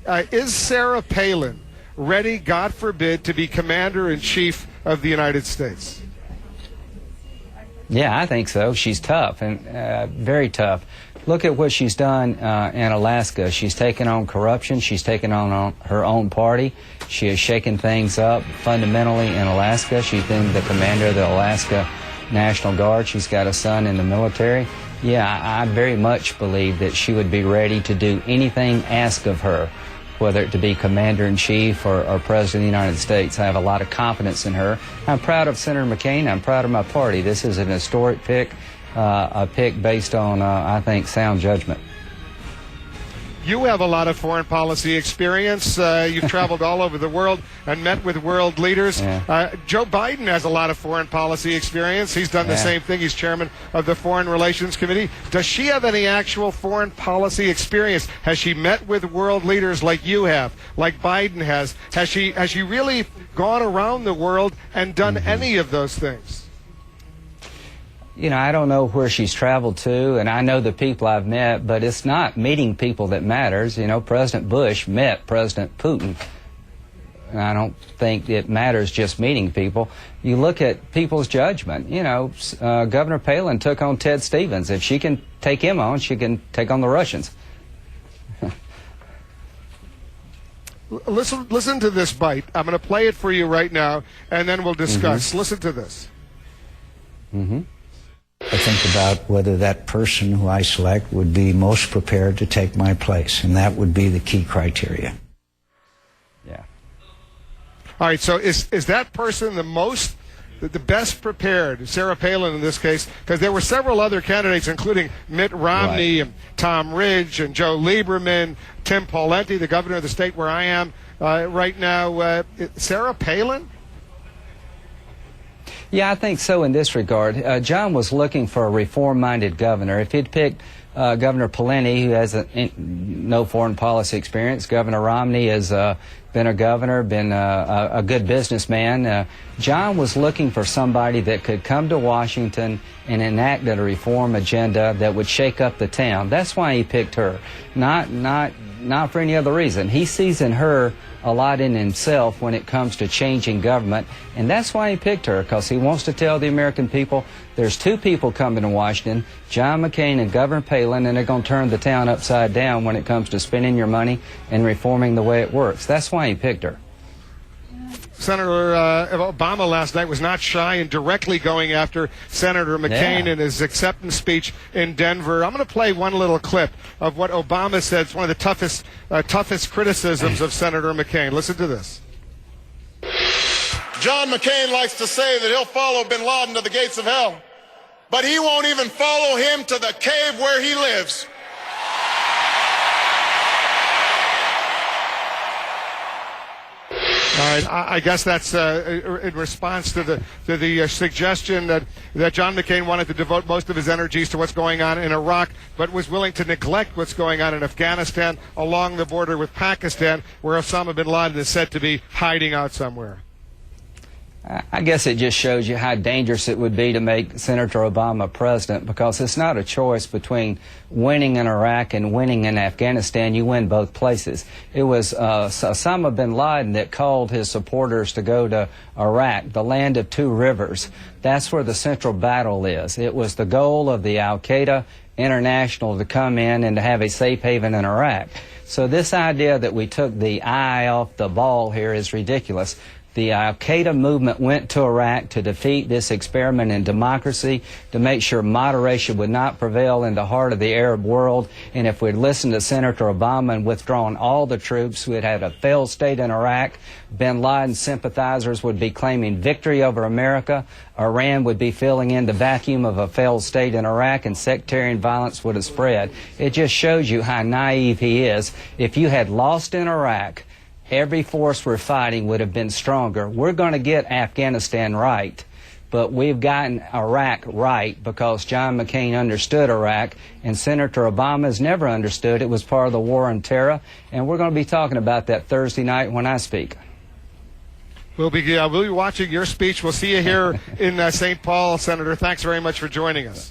Is Sarah Palin ready, God forbid, to be Commander-in-Chief of the United States? Yeah, I think so. She's tough, and very tough. Look at what she's done in Alaska. She's taken on corruption. She's taken on her own party. She has shaken things up fundamentally in Alaska. She's been the commander of the Alaska National Guard. She's got a son in the military. Yeah, I very much believe that she would be ready to do anything asked of her, whether it to be Commander-in-Chief or President of the United States. I have a lot of confidence in her. I'm proud of Senator McCain. I'm proud of my party. This is an historic pick. A pick based on, I think, sound judgment. You have a lot of foreign policy experience. You've traveled all over the world and met with world leaders. Yeah. Joe Biden has a lot of foreign policy experience. He's done the same thing. He's chairman of the Foreign Relations Committee. Does she have any actual foreign policy experience? Has she met with world leaders like you have, like Biden has? Has she really gone around the world and done any of those things? You know, I don't know where she's traveled to, and I know the people I've met, but it's not meeting people that matters. You know, President Bush met President Putin. And I don't think it matters just meeting people. You look at people's judgment. You know, Governor Palin took on Ted Stevens. If she can take him on, she can take on the Russians. Listen to this bite. I'm going to play it for you right now, and then we'll discuss. Listen to this. I think about whether that person who I select would be most prepared to take my place, and that would be the key criteria. Yeah. All right, so is that person the best prepared, Sarah Palin in this case, because there were several other candidates, including Mitt Romney, and Tom Ridge, and Joe Lieberman, Tim Pawlenty, the governor of the state where I am right now. Sarah Palin? Yeah, I think so in this regard. John was looking for a reform-minded governor. If he'd picked Governor Palin, who has no foreign policy experience, Governor Romney has been a governor, been a good businessman. John was looking for somebody that could come to Washington and enact a reform agenda that would shake up the town. That's why he picked her, not for any other reason. He sees in her a lot in himself when it comes to changing government, and that's why he picked her, because he wants to tell the American people there's two people coming to Washington, John McCain and Governor Palin, and they're going to turn the town upside down when it comes to spending your money and reforming the way it works. That's why he picked her. Senator Obama last night was not shy in directly going after Senator McCain in his acceptance speech in Denver. I'm going to play one little clip of what Obama said. It's one of the toughest criticisms of Senator McCain. Listen to this. John McCain likes to say that he'll follow bin Laden to the gates of hell, but he won't even follow him to the cave where he lives. All right, I guess that's in response to the suggestion that John McCain wanted to devote most of his energies to what's going on in Iraq, but was willing to neglect what's going on in Afghanistan along the border with Pakistan, where Osama bin Laden is said to be hiding out somewhere. I guess it just shows you how dangerous it would be to make Senator Obama president, because it's not a choice between winning in Iraq and winning in Afghanistan. You win both places. It was Osama bin Laden that called his supporters to go to Iraq, the land of two rivers. That's where the central battle is. It was the goal of the Al-Qaeda International to come in and to have a safe haven in Iraq. So this idea that we took the eye off the ball here is ridiculous. The Al-Qaeda movement went to Iraq to defeat this experiment in democracy, to make sure moderation would not prevail in the heart of the Arab world. And if we'd listened to Senator Obama and withdrawn all the troops, we'd had a failed state in Iraq. Bin Laden sympathizers would be claiming victory over America. Iran would be filling in the vacuum of a failed state in Iraq, and sectarian violence would have spread. It just shows you how naive he is. If you had lost in Iraq, every force we're fighting would have been stronger. We're going to get Afghanistan right, but we've gotten Iraq right because John McCain understood Iraq, and Senator Obama has never understood. It was part of the war on terror, and we're going to be talking about that Thursday night when I speak. We'll be watching your speech. We'll see you here in St. Paul, Senator. Thanks very much for joining us.